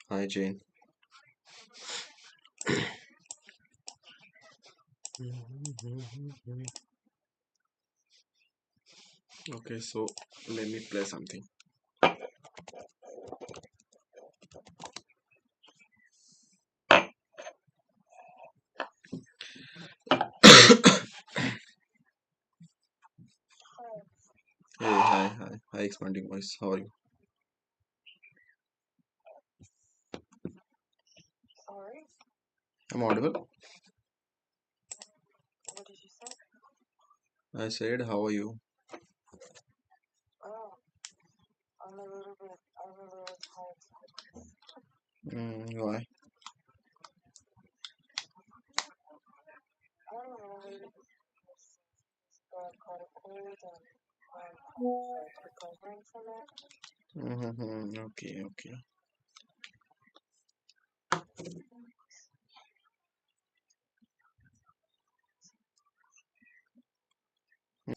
Hi, Jane. Okay, so let me play something. Hey, hi, expanding voice. How are you? I'm audible. I said, how are you? Why? Okay, okay.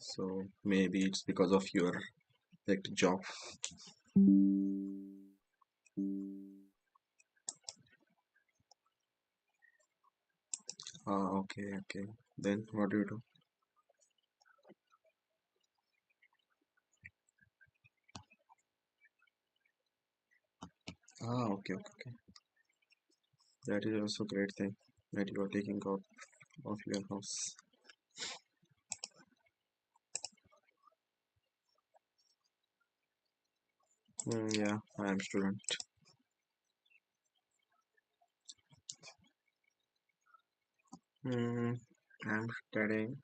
So maybe it's because of your hectic job. Ah, okay, okay. Then what do you do? Ah, okay, okay, okay. That is also great thing that you are taking out of your house. Yeah, I am student. Mm, I'm studying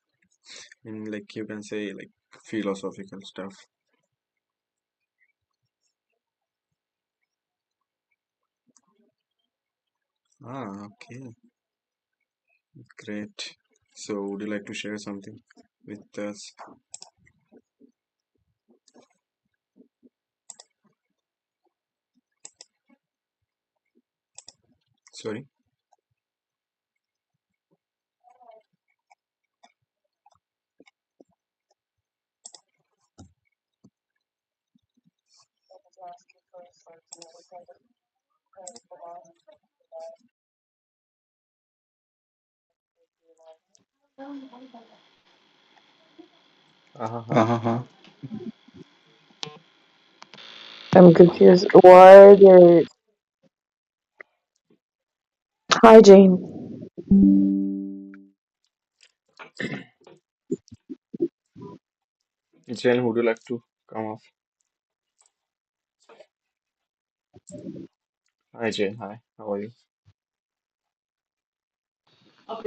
in like you can say like philosophical stuff. Ah, okay, great. So would you like to share something with us? Sorry. Uh-huh. Uh-huh. I'm confused. Why are there... Hi, Jane. Jane, would you like to come off? Hi Jane, hi. How are you?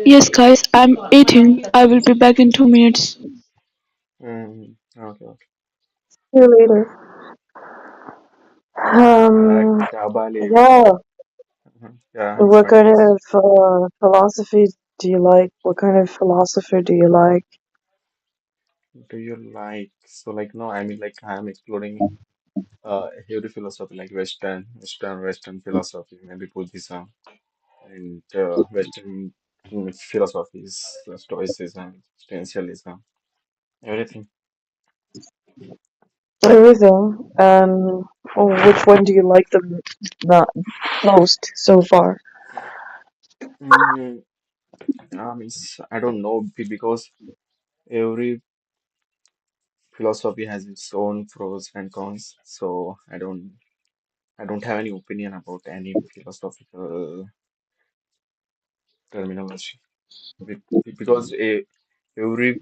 Yes, guys, I'm eating. I will be back in 2 minutes. Okay, okay. See you later. Kabali. Yeah. Yeah, What expanding kind voice. of philosophy do you like? What kind of philosopher do you like? Do you like so like no? I mean like I'm exploring every philosophy like Western philosophy, maybe Buddhism and Western philosophies, Stoicism, Existentialism, everything. Everything. Which one do you like the not most so far? Mm, I don't know because every philosophy has its own pros and cons, so I don't have any opinion about any philosophical terminology because every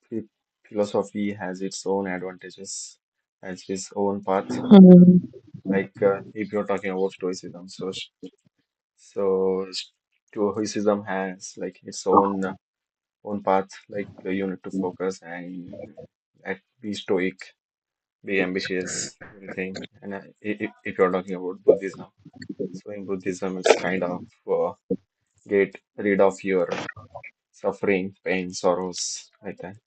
phi- philosophy has its own advantages, has its own path. Hmm. Like if you're talking about Stoicism, so Stoicism has like its own path. Like you need to focus and be stoic, be ambitious, everything. And if you're talking about Buddhism, so in Buddhism, it's kind of get rid of your suffering, pain, sorrows, like that.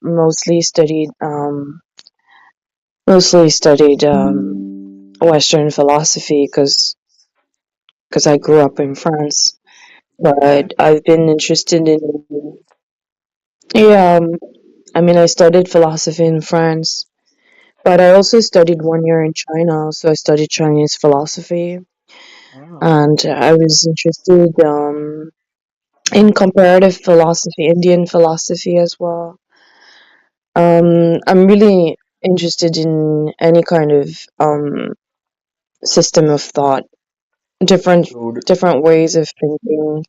Mostly studied Western philosophy because I grew up in France. But I've been interested in, yeah, I mean, I studied philosophy in France, But I also studied 1 year in China, so I studied Chinese philosophy, Ah, and I was interested in comparative philosophy, Indian philosophy as well. I'm really interested in any kind of system of thought, different so different ways of thinking,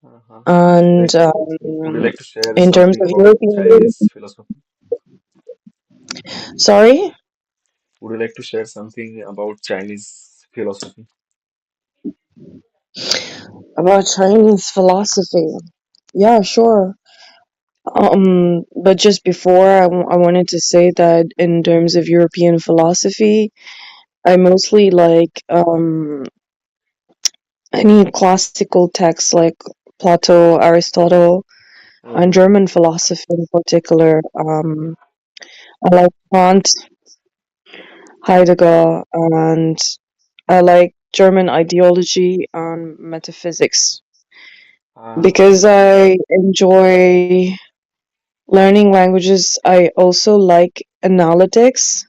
uh and like, would you like to share in terms something of about European. Chinese philosophy? Sorry, Would you like to share something about Chinese philosophy? about Chinese philosophy. Yeah, sure. But just before, I wanted to say that in terms of European philosophy, I mostly like any classical texts like Plato, Aristotle, and Mm-hmm. German philosophy in particular. I like Kant, Heidegger, and I like German ideology and metaphysics Ah, because I enjoy learning languages. I also like analytics,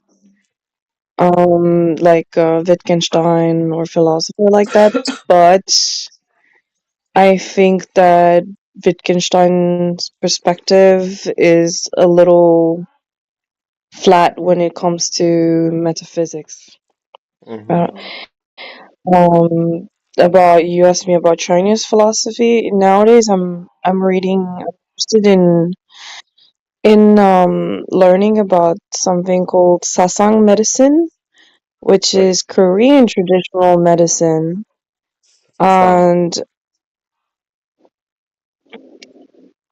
like Wittgenstein or philosopher like that. But I think that Wittgenstein's perspective is a little flat when it comes to metaphysics. mm-hmm. Uh, um, about you asked me about Chinese philosophy. Nowadays, I'm interested in learning about something called Sasang medicine, which Like is Korean traditional medicine. Sang. And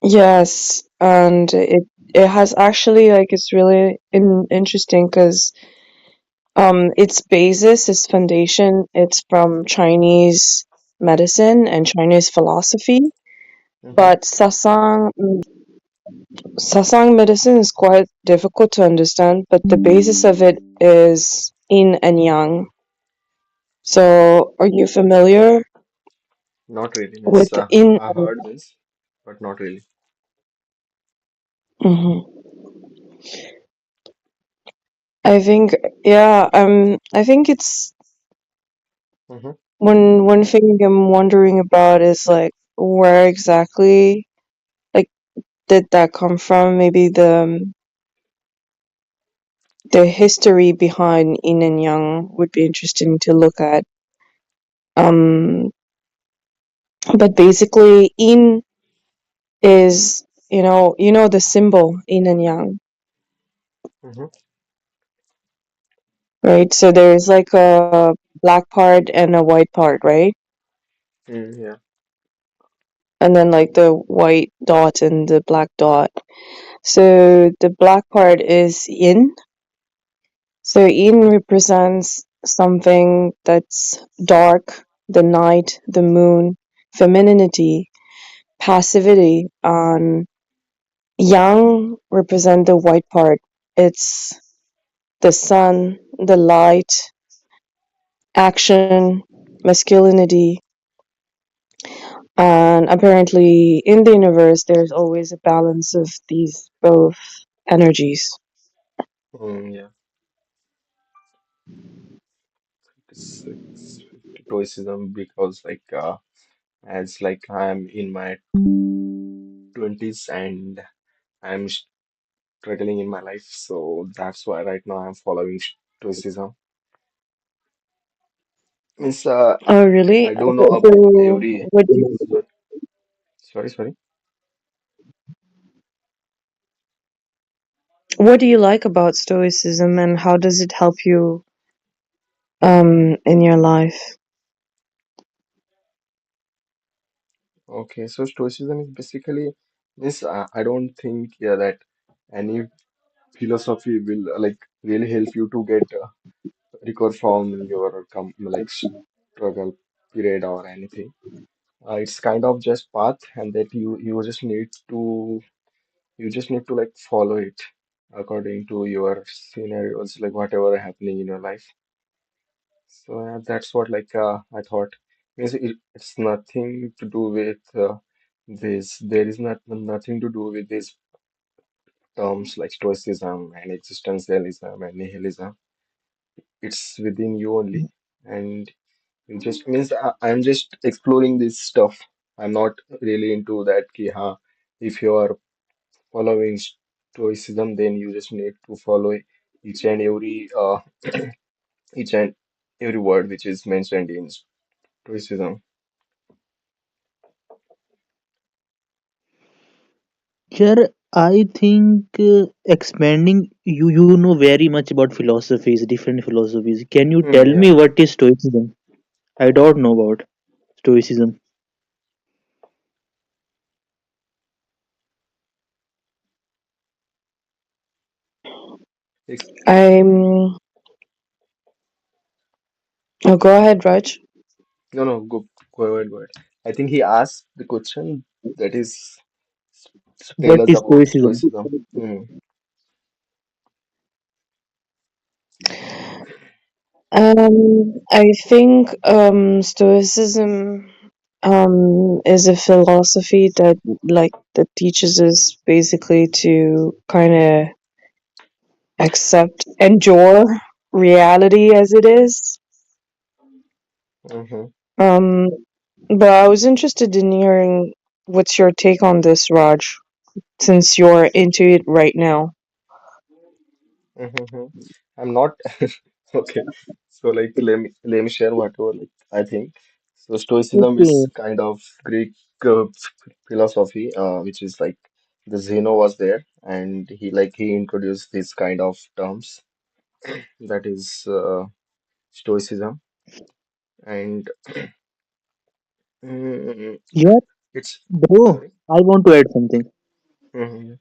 yes, and it has actually like it's really interesting because its basis, its foundation, it's from Chinese medicine and Chinese philosophy. Mm-hmm. But Sasang medicine is quite difficult to understand, but the basis of it is yin and yang. So, are you familiar Not really, miss. with yin? I heard this, but not really. Mhm. I think, yeah, I think it's Mm-hmm. one thing I'm wondering about is like where exactly like did that come from? Maybe the history behind yin and yang would be interesting to look at. Um, but basically, yin is you know the symbol yin and yang, Mm-hmm. right? So there's like a black part and a white part, right? Mm, yeah. And then like the white dot and the black dot. So the black part is yin. So yin represents something that's dark, the night, the moon, femininity, passivity. Yang represent the white part. It's the sun, the light, action, masculinity. And apparently in the universe there's always a balance of these both energies. Mm, yeah. 56, 50 stoicism because as like I'm in my 20s and I'm struggling in my life, so that's why right now I'm following stoicism. Means Oh really? I don't know So about every what do sorry, sorry. what do you like about stoicism and how does it help you in your life? Okay, so stoicism is basically means I don't think yeah, that any philosophy will really help you to get recover from your struggle period or anything. It's kind of just path, and that you just need to like follow it according to your scenarios, like whatever happening in your life. So that's what I thought. Means it's nothing to do with this. There is nothing to do with this terms like stoicism and existentialism and nihilism. It's within you only, and it just means I'm just exploring this stuff. I'm not really into that. Ki, हाँ, if you are following stoicism, then you just need to follow each and every each and every word which is mentioned in stoicism. Here, I think expanding you know very much about philosophies, different philosophies. Can you tell Yeah. me what is Stoicism? I don't know about Stoicism. Ex I'm. Oh, go ahead, Raj. no, no, go ahead, go ahead. I think he asked the question that is tell What us is about Stoicism? stoicism. Hmm. I think Stoicism is a philosophy that that teaches us basically to kind of accept, endure reality as it is. Mm-hmm. Um, but I was interested in hearing what's your take on this, Raj, since you're into it right now. Mm-hmm. I'm not okay. So like let me share whatever like I think. So Stoicism is Okay, kind of Greek philosophy, which is like the Zeno was there, and he introduced this kind of terms that is Stoicism, and mm, yeah, it's bro. sorry. I want to add something. Mm-hmm.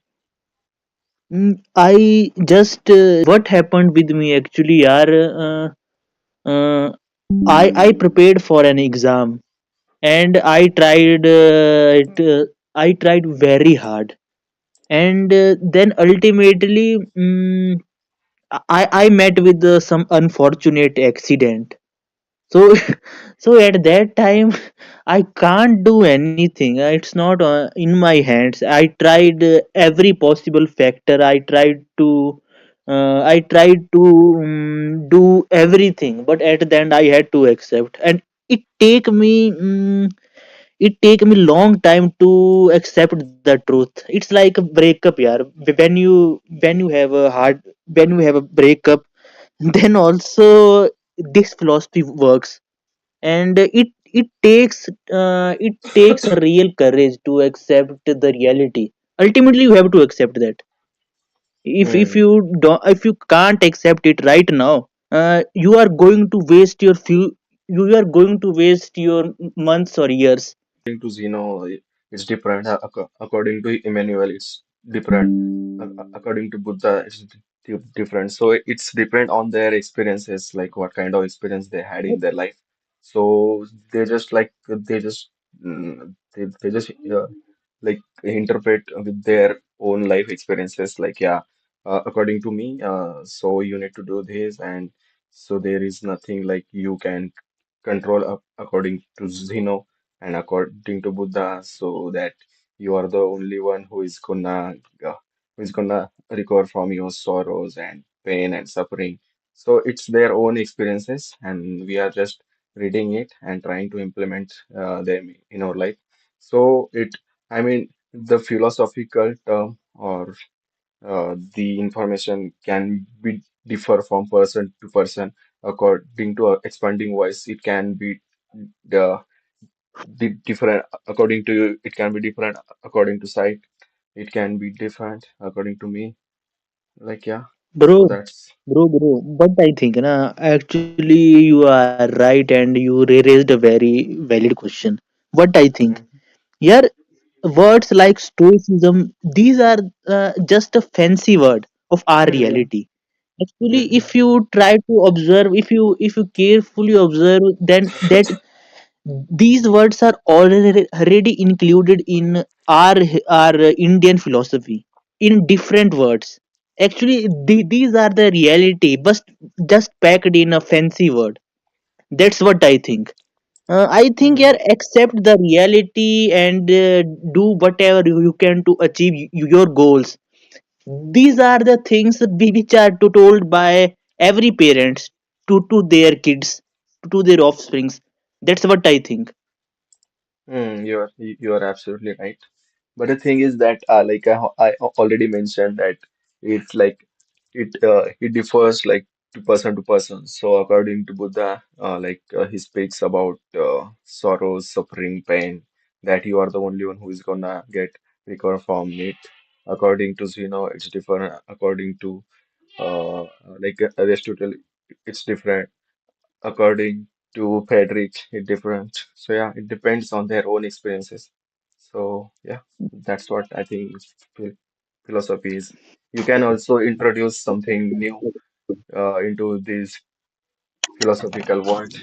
I just what happened with me actually, yaar. Uh, I prepared for an exam and I tried it. I tried very hard, and then ultimately, I met with some unfortunate accident. So so at that time I can't do anything. It's not in my hands. I tried every possible factor. I tried to do everything, but at the end I had to accept, and it take me it take me long time to accept the truth. It's like a breakup, yaar. When you have a hard when you have a breakup, then also this philosophy works, and it takes a real courage to accept the reality. Ultimately you have to accept that. If Hmm. you don't, if you can't accept it right now, you are going to waste your few you are going to waste your months or years. According to Zeno, it's different. According to Emmanuel, it's different. According to Buddha, it's different. So it's depend on their experiences, like what kind of experience they had in their life. So they just like interpret with their own life experiences. Like yeah, according to me, so you need to do this, and so there is nothing like you can control according to Zeno and according to Buddha, so that you are the only one who is gonna recover from your sorrows and pain and suffering. So it's their own experiences, and we are just reading it and trying to implement them in our life. So I mean, the philosophical term or the information can be differ from person to person according to expanding voice. It can be the different according to you. It can be different according to sight. It can be different according to me. Like yeah. bro So that's bro, but I think na, actually you are right, and you raised a very valid question. What I think, mm, yeah, words like stoicism, these are just a fancy word of our yeah. reality. Actually, Hmm. if you try to observe, if you carefully observe, then that these words are already included in our Indian philosophy in different words. Actually, these are the reality, but just packed in a fancy word. That's what I think. I think, Hmm. yeah, accept the reality and do whatever you can to achieve your goals. These are the things which are told by every parents to their kids, to their offsprings. That's what I think. You're absolutely right. But the thing is that, like I already mentioned that it's like it differs like to person. So according to Buddha, he speaks about sorrow, suffering, pain, that you are the only one who is gonna get recover from it. According to Zeno, it's different. According to Aristotle, it's different. According to Frederick, it's different. So yeah, it depends on their own experiences. So yeah, that's what I think philosophy is. You can also introduce something new into this philosophical world.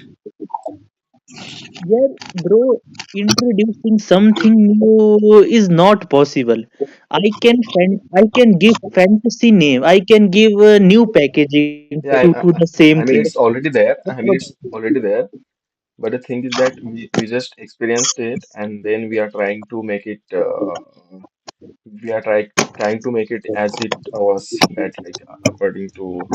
Yeah, bro, introducing something new is not possible. I can give fantasy name. I can give a new packaging Yeah, to the same I thing. mean it's already there. That's I what. mean it's already there. But the thing is that we just experienced it, and then we are trying to make it. We are trying to make it as it was, that like according to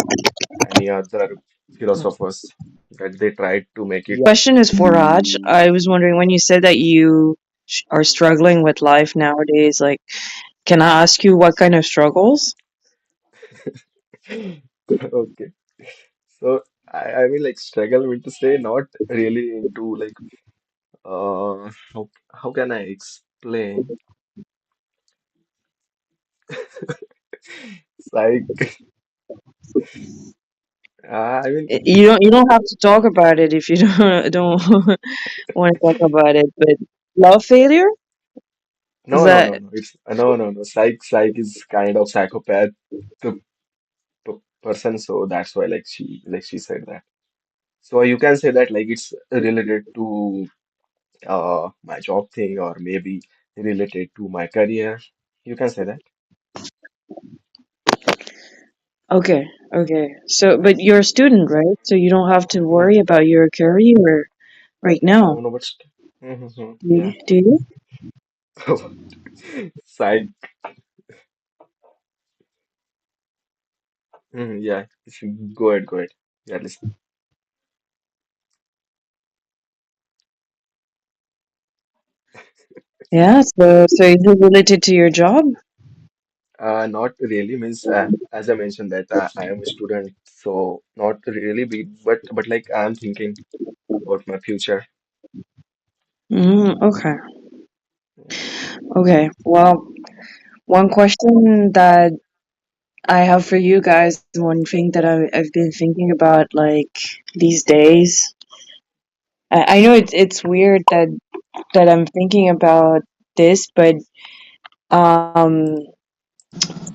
any other philosophers, that they tried to make it. Question is for Raj. I was wondering when you said that you are struggling with life nowadays, like, can I ask you what kind of struggles? Okay. So I mean like struggle mean to say not really into like how can I explain? It's like I mean You don't have to talk about it if you don't want to talk about it. But love failure is that it's no psych is kind of psychopath the person, so that's why like she said that. So you can say that like it's related to my job thing, or maybe related to my career. You can say that. okay? Okay. So, but you're a student, right? So you don't have to Mm, worry about your career right now, no, but mhm, do you? yeah. Do you? Psych. Yeah, you should go ahead, go ahead. Yeah, listen. Yeah. So is it related to your job? Not really means as I mentioned that I am a student, so not really big, but like I'm thinking about my future. Okay. Okay. Well, one question that I have for you guys, one thing that I've been thinking about like these days. I know it's weird that I'm thinking about this, but um,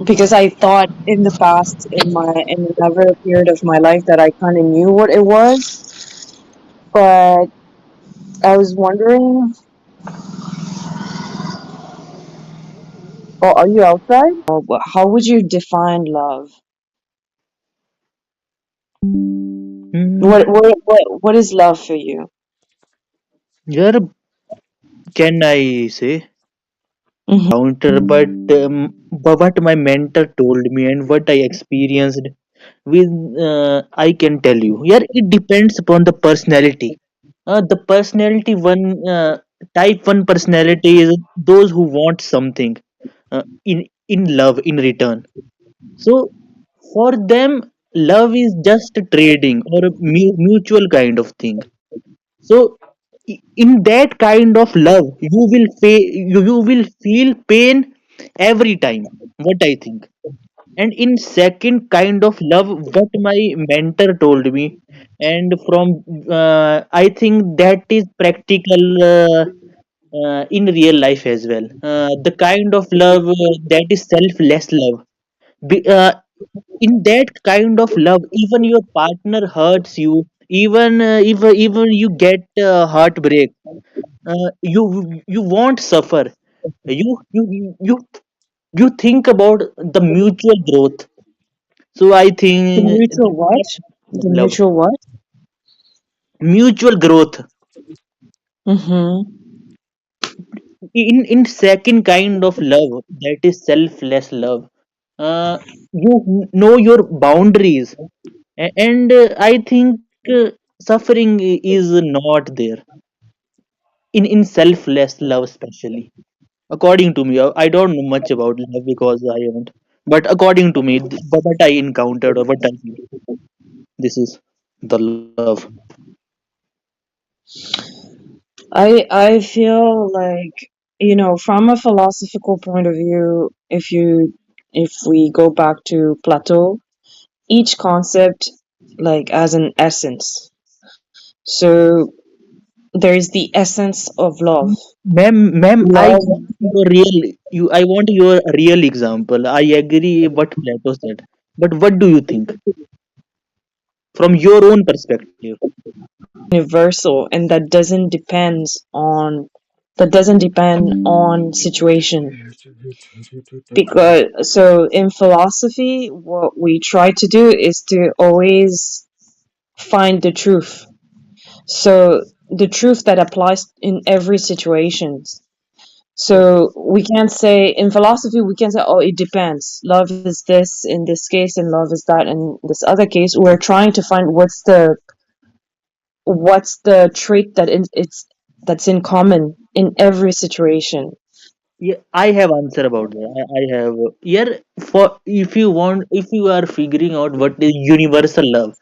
because I thought in the past in another period of my life that I kind of knew what it was, but I was wondering. Oh, are you outside? How would you define love? Hmm. What is love for you? Yeah, can I say Hmm. counter? But what my mentor told me and what I experienced with, I can tell you. Yeah, it depends upon the personality. The personality one, type one personality is those who want something in love in return. So for them, love is just trading or a mutual kind of thing. So in that kind of love, you will feel pain every time. What I think. And in second kind of love, what my mentor told me, and from I think that is practical in real life as well. The kind of love that is selfless love. In that kind of love, even your partner hurts you, even you get heartbreak, you won't suffer. You you you you you think about the mutual growth. So I The think mutual that's what? what The love, mutual what? mutual growth. Mm-hmm. In second kind of love, that is selfless love. uh, you know your boundaries. And I think suffering is not there in selfless love, especially according to me. I don't know much about love because I haven't, but according to me, what I encountered or what I feel, this is the love. I feel like, from a philosophical point of view, if we go back to Plato, each concept like as an essence. So there is the essence of love. Ma'am, I Love. want your real I want your real example. I agree what Plato said, but what do you think from your own perspective? Universal, and that doesn't depend on situation. Because so in philosophy, what we try to do is to always find the truth. So the truth that applies in every situation. So we can't say in philosophy, we can't say, oh, it depends. Love is this in this case, and love is that in this other case. We're trying to find what's the trait that's in common in every situation. Yeah, I have answer about that. I have here for if you want, if you are figuring out what is universal love.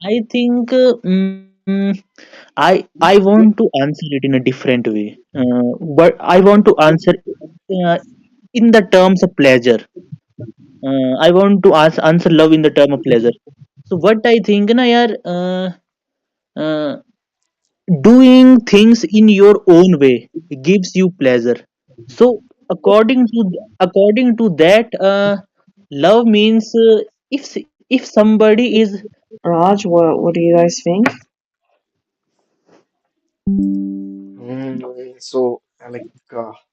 I think I want to answer it in a different way, but I want to answer uh, in the terms of pleasure. I want to answer love in the term of pleasure. So what I think, na yaar, uh, doing things in your own way gives you pleasure. So according to that, love means if somebody is Raj, what do you guys think? Like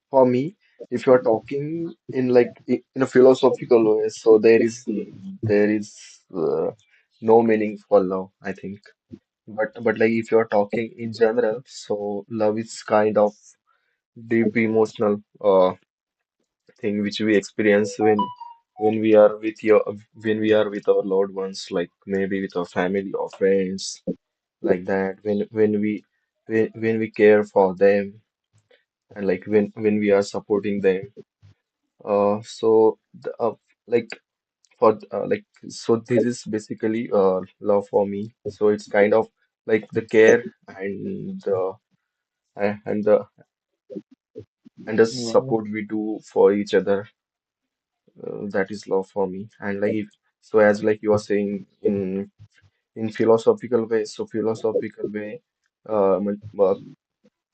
for me, if you are talking in like in a philosophical way, so there is no meaning for love, I think. But like if you are talking in general, so love is kind of deep emotional thing which we experience when we are when we are with our loved ones, like maybe with our family or friends, like that. When we care for them, and like when we are supporting them. So like like so this is basically love for me. So it's kind of like the care and the and the wow. support we do for each other. That is love for me. And like if, so as like you are saying in philosophical way, so philosophical way,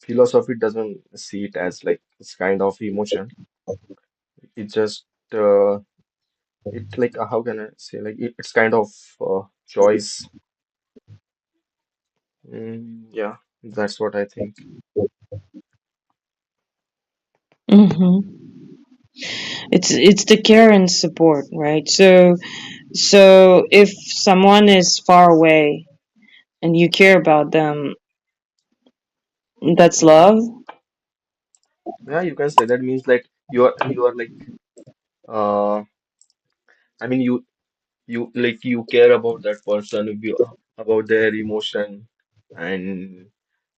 philosophy doesn't see it as like it's kind of emotion. It just it like how can I say, like it's kind of choice. Yeah, that's what I think. Mm-hmm. It's the care and support, right? So if someone is far away and you care about them, that's love. Yeah, you can say that means like you are like uh I mean you like you care about that person, about their emotion and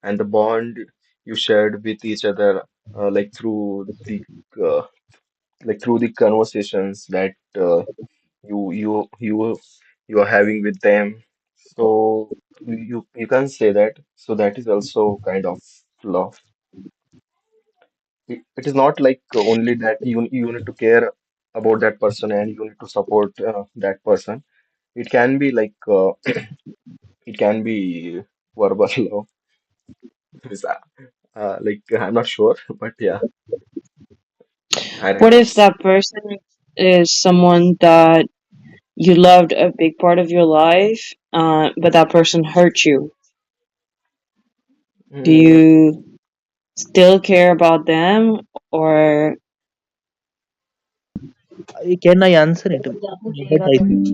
and the bond you shared with each other, like uh, through the conversations that you you are having with them. So you can say that. So that is also kind of love. It is not like only that you need to care about that person and you need to support that person. It can be like it can be verbal love. Is, like I'm not sure, but yeah, I don't What know. if that person is someone that you loved a big part of your life, but that person hurt you? Do Mm, you still care about them, or Can I answer it? What I think.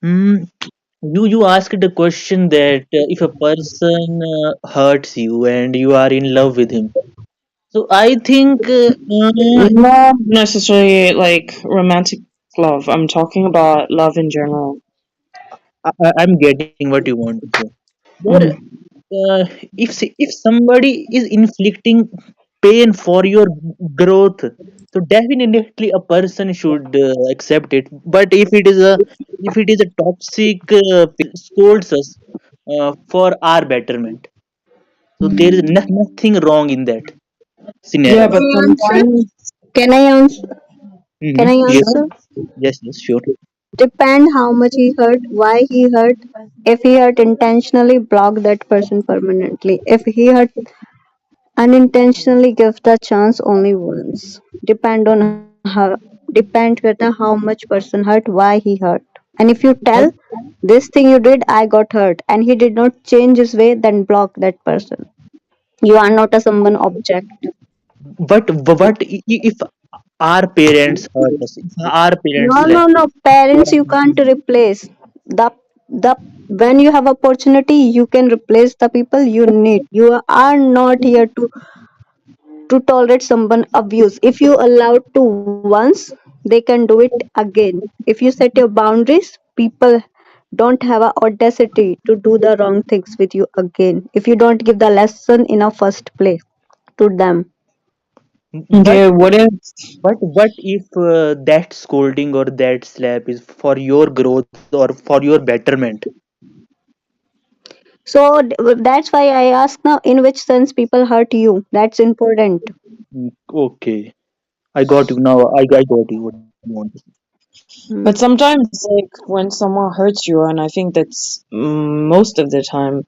Mm, you asked a question that if a person hurts you and you are in love with him, So I think Not necessarily like romantic love. I'm talking about love in general. I'm getting what you want to say. There, Hmm. if somebody is inflicting pain for your growth, so definitely a person should accept it. But if it is a toxic scolds us for our betterment, so there is nothing wrong in that Yeah, scenario. but Answer? sometimes. Can I answer? Can I Yes, answer? yes, sure. Depend how much he hurt, why he hurt. If he hurt intentionally, block that person permanently. If he hurt unintentionally, give the chance only once. Depend whether how much person hurt, why he hurt. And if you tell this thing you did, I got hurt, and he did not change his way, then block that person. You are not a someone object. But if our parents hurt us, if our No, parents no, left no. us, Parents you can't replace. The when you have opportunity, you can replace the people you need. You are not here to tolerate someone abuse. If you allow to once, they can do it again. If you set your boundaries, people don't have a audacity to do the wrong things with you again. If you don't give the lesson in a first place to them. but Okay, what if? what if that scolding or that slap is for your growth or for your betterment? So that's why I ask now, in which sense people hurt you. That's important. Okay, I got you now. I got you what you want to say. But sometimes, like when someone hurts you, and I think that's most of the time,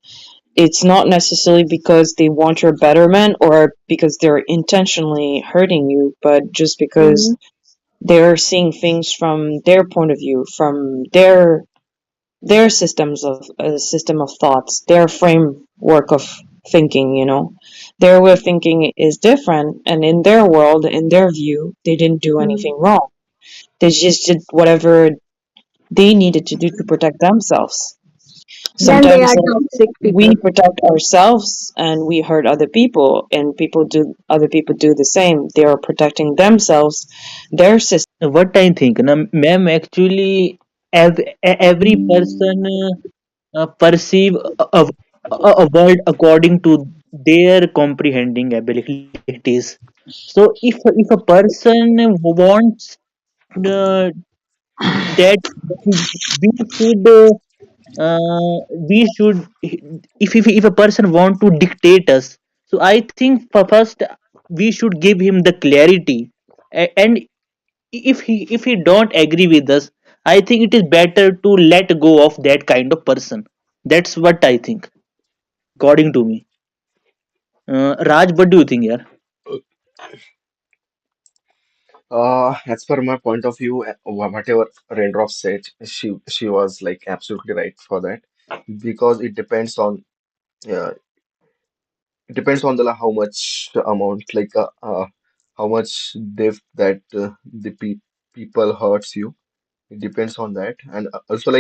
it's not necessarily because they want your betterment or because they're intentionally hurting you, but just because Mhm. they're seeing things from their point of view, from their system of thoughts, their framework of thinking. Their way of thinking is different, and in their world, in their view, they didn't do anything wrong. They just did whatever they needed to do to protect themselves. Then they Sometimes are toxic we people. protect ourselves and we hurt other people, and other people do the same. They are protecting themselves, their system. What I think, na, ma'am, actually, every person perceive a world according to their comprehending abilities. So if a person wants that we should we should if a person want to dictate us, so I think first we should give him the clarity. And if he don't agree with us, I think it is better to let go of that kind of person. That's what I think, according to me. Raj, what do you think, yeah? As per my point of view, whatever Raindrop said, she was like absolutely right for that because uh, it depends on the how much amount how much depth that the people hurts you. It depends on that, and also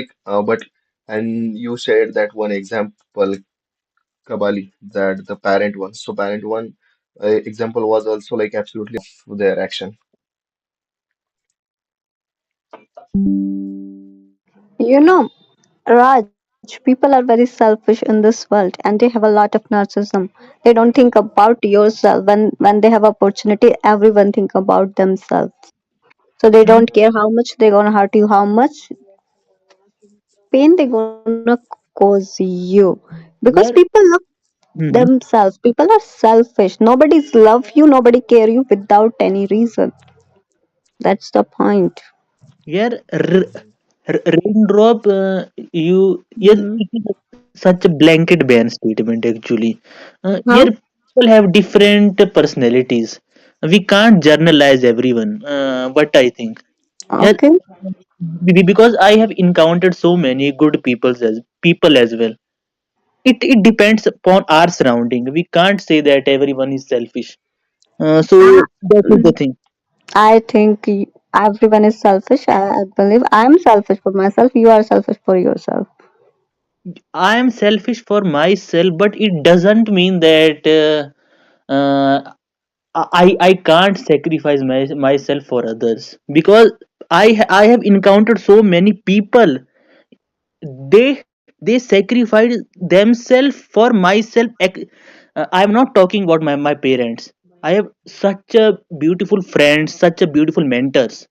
but and you said that one example, Kabali, that the parent one. So parent one example was also like absolutely of their action. You know, Raj, people are very selfish in this world and they have a lot of narcissism. They don't think about yourself. When they have opportunity, everyone think about themselves. So they don't care how much they're gonna hurt you, how much pain they're gonna cause you. Because people Yeah. love Mhm. themselves. People are selfish. Nobody's love you, nobody care you without any reason. That's the point. Yeah, raindrop, yes, Mhm. it is such a blanket ban statement actually. Here, How? people have different personalities. We can't generalize everyone. What I think, yeah, Okay. because I have encountered so many good people as well. It depends upon our surrounding. We can't say that everyone is selfish. So that is the I, thing. I think everyone is selfish. I believe I'm selfish for myself. You are selfish for yourself. I am selfish for myself, but it doesn't mean that. I can't sacrifice myself for others, because I have encountered so many people. They sacrifice themselves for myself. I'm not talking about my parents. I have such a beautiful friends, such a beautiful mentors.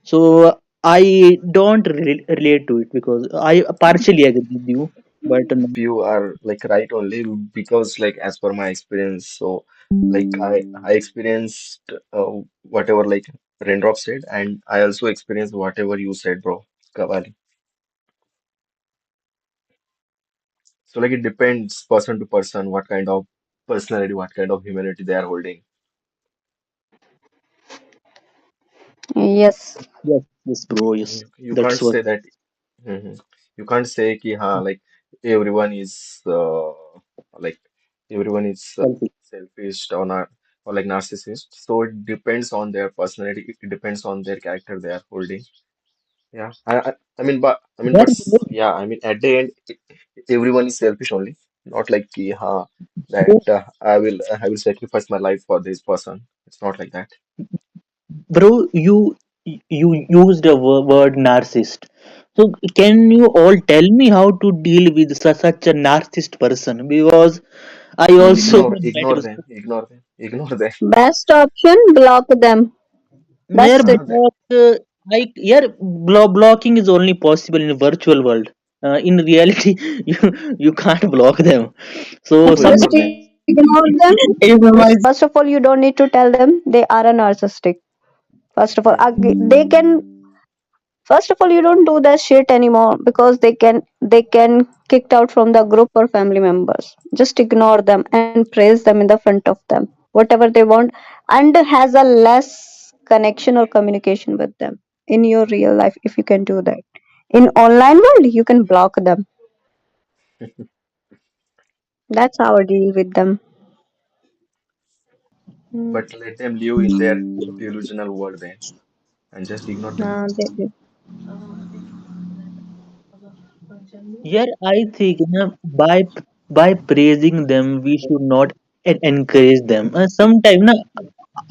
So I don't relate to it, because I partially agree with you, but no. You are like right only because like as per my experience, so like I experienced whatever like Raindrop said, and I also experienced whatever you said, bro, Kavali. So like it depends person to person what kind of personality, what kind of humanity they are holding. Yes. Yes, yes, bro. Yes, You can't that's what. say that. Mhm. You can't say ki ha like everyone is like everyone is selfish or like narcissist. So it depends on their personality. It depends on their character they are holding. Yeah, yeah, I mean at the end, everyone is selfish only. Not like ki ha that I will sacrifice my life for this person. It's not like that. Bro, you used a word narcissist. So can you all tell me how to deal with such a narcissist person? Because I also met Ignore with. them. Ignore them. Ignore them. Best option, block them. Yeah, That's it. Ignore them. like, yeah, blocking is only possible in a virtual world. In reality, you you can't block them. So Ignore Just sometimes. them. ignore them. First of all, you don't need to tell them they are a narcissistic. First of all, they can. First of all, you don't do that shit anymore because they can kicked out from the group or family members. Just ignore them and praise them in the front of them. Whatever they want, and has a less connection or communication with them in your real life if you can do that. In online world, you can block them. That's how I deal with them. Mm. But let them live in their delusional world then, and just ignore them. Yeah, I think, by praising them, we should not encourage them. Sometimes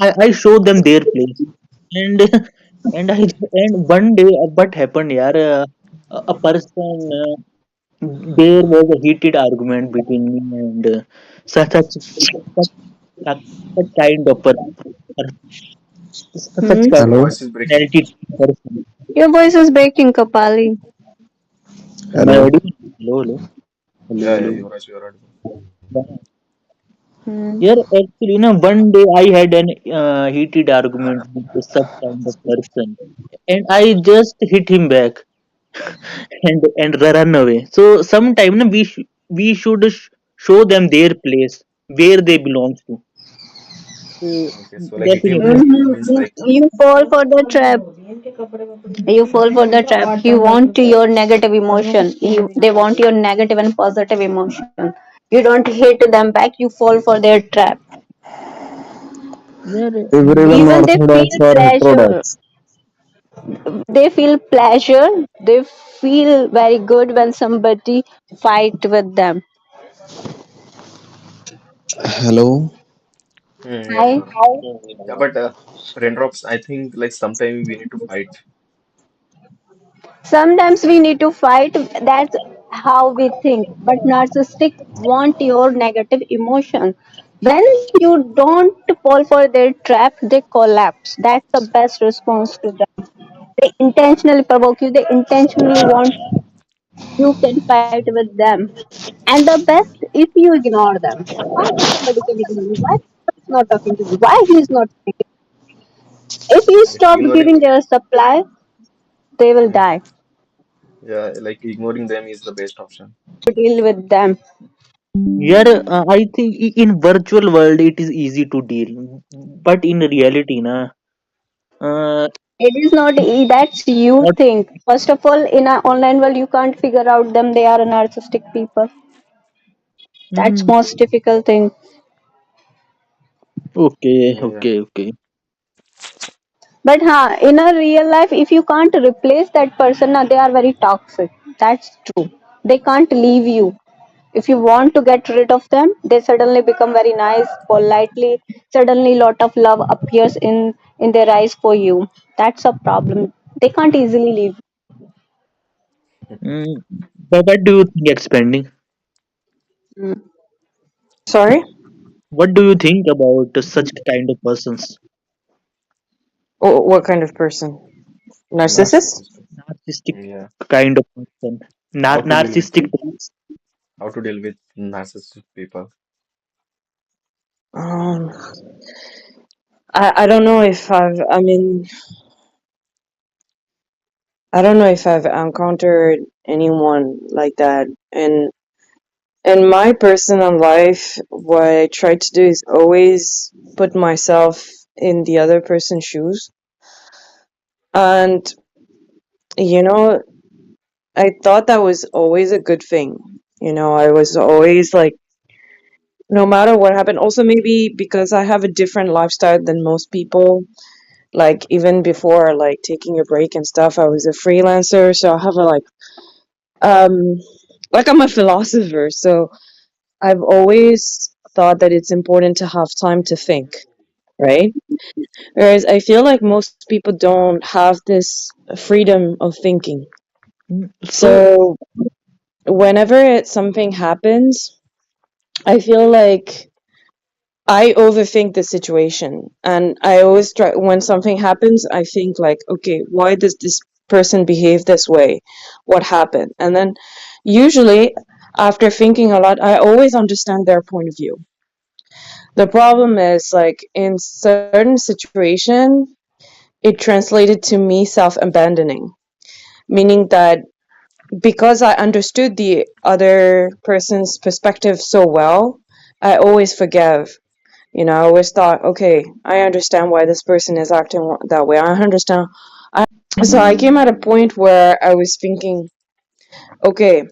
I show them their place, and and I and one day, what happened? Yeah, a person, there was a heated argument between me and such, such kind of such Hmm. kind Your of Hello, voice is breaking. personality person. Your voice is breaking, Kapali. Am I hello. audible? Hello, hello, hello, Yeah, hello. you're audible. Hmm. Yeah, actually, one day I had an heated argument with such kind of person, and I just hit him back and run away. So sometime we should show them their place where they belong to. So Okay, so like definitely, it means like You fall for the trap. You fall for the trap. You want your negative emotion. They want your negative and positive emotion. You don't hate them back. You fall for their trap. yeah, Everyone Even they orthodox feel or pleasure. heterodox. They feel pleasure. They feel very good when somebody fight with them. Hello. yeah, I hello. Yeah, but raindrops, I think like sometimes we need to fight. sometimes we need to fight. That's how we think. But narcissistic want your negative emotion. When you don't fall for their trap, they collapse. That's the best response to them. They intentionally provoke you. They intentionally want you can fight with them. And the best if you ignore them. How somebody can ignore you? Why he's not talking to you? Why he's not speaking? If you Like stop ignoring, giving their supply, they will Mhm. die. Yeah, like ignoring them is the best option. To deal with them. yeah. I think in virtual world it is easy to deal, but in reality, uh, It is not that's you not. think. First of all, in an online world, you can't figure out them. They are narcissistic people. That's Hmm, most difficult thing. okay, Yeah. okay, okay. But in a real life, if you can't replace that person, they are very toxic. That's true. They can't leave you. If you want to get rid of them, they suddenly become very nice, politely. Suddenly lot of love appears in their eyes for you. That's a problem. They can't easily leave. Mm, but what do you think expanding? Mm. Sorry? What do you think about such kind of persons? What kind of person? Narcissist? Narcissist. Narcissistic Yeah. kind of person. How to deal with Narcissistic traits. narcissistic people. Um, I don't know if I don't know if I've encountered anyone like that. And in my personal life, what I try to do is always put myself in the other person's shoes. And, you know, I thought that was always a good thing. I was always like, no matter what happened, also maybe because I have a different lifestyle than most people. Like, even before, like, taking a break and stuff, I was a freelancer. So I have um, I'm a philosopher. So I've always thought that it's important to have time to think, right? Whereas I feel like most people don't have this freedom of thinking. So So whenever something happens, I feel like I overthink the situation. And I always try, when something happens, I think, like, okay, why does this person behave this way? What happened? And then usually, after thinking a lot, I always understand their point of view. The problem is, like, in certain situation, it translated to me self-abandoning, meaning that because I understood the other person's perspective so well, I always forgive. I always thought, okay, I understand why this person is acting that way. I understand. So I came at a point where I was thinking, okay,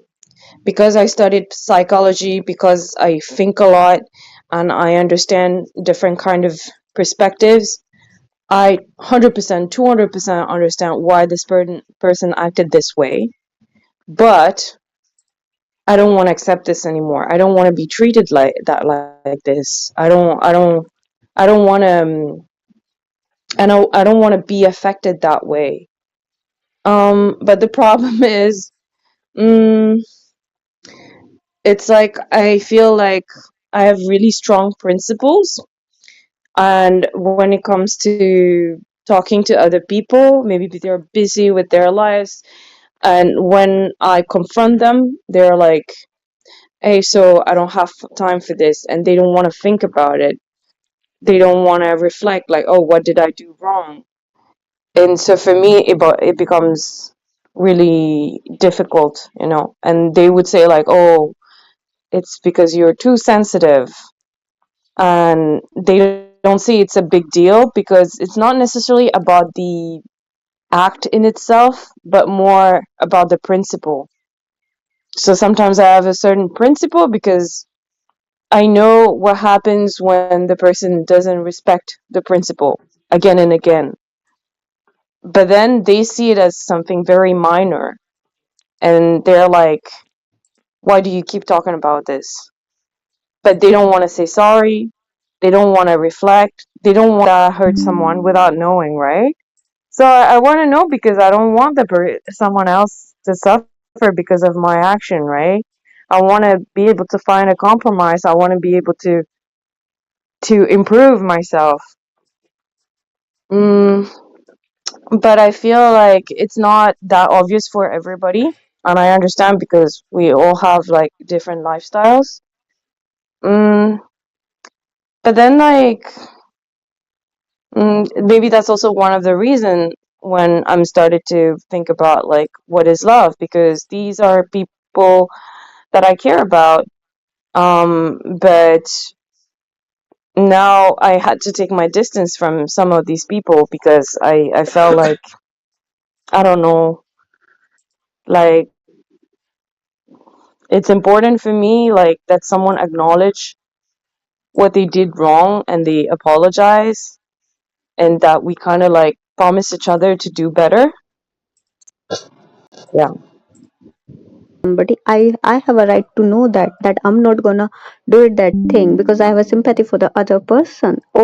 because I studied psychology, because I think a lot, and I understand different kind of perspectives, I 100%, 200% understand why this person acted this way, but I don't want to accept this anymore. I don't want to be treated like this. I don't want to, I don't want to be affected that way. But the problem is, mm, it's like I feel like I have really strong principles, and when it comes to talking to other people, maybe they're busy with their lives, and when I confront them, they're like, hey, so I don't have time for this, and they don't want to think about it. They don't want to reflect, like, oh, what did I do wrong? And so for me, it becomes really difficult, and they would say, like, oh, it's because you're too sensitive, and they don't see it's a big deal because it's not necessarily about the act in itself, but more about the principle. So sometimes I have a certain principle because I know what happens when the person doesn't respect the principle again and again. But then they see it as something very minor, and they're like, why do you keep talking about this? But they don't want to say sorry. They don't want to reflect. They don't want to hurt someone without knowing, right? So I want to know because I don't want someone else to suffer because of my action, right? I want to be able to find a compromise. I want to be able to improve myself. Mm, but I feel like it's not that obvious for everybody, and I understand because we all have like different lifestyles. Mm, but then maybe that's also one of the reason when I'm started to think about like what is love, because these are people that I care about. But now I had to take my distance from some of these people because I felt like, I don't know, like it's important for me like that someone acknowledge what they did wrong and they apologize, and that we kind of like promise each other to do better. Yeah. somebody, I have a right to know that I'm not gonna do it that thing because I have a sympathy for the other person.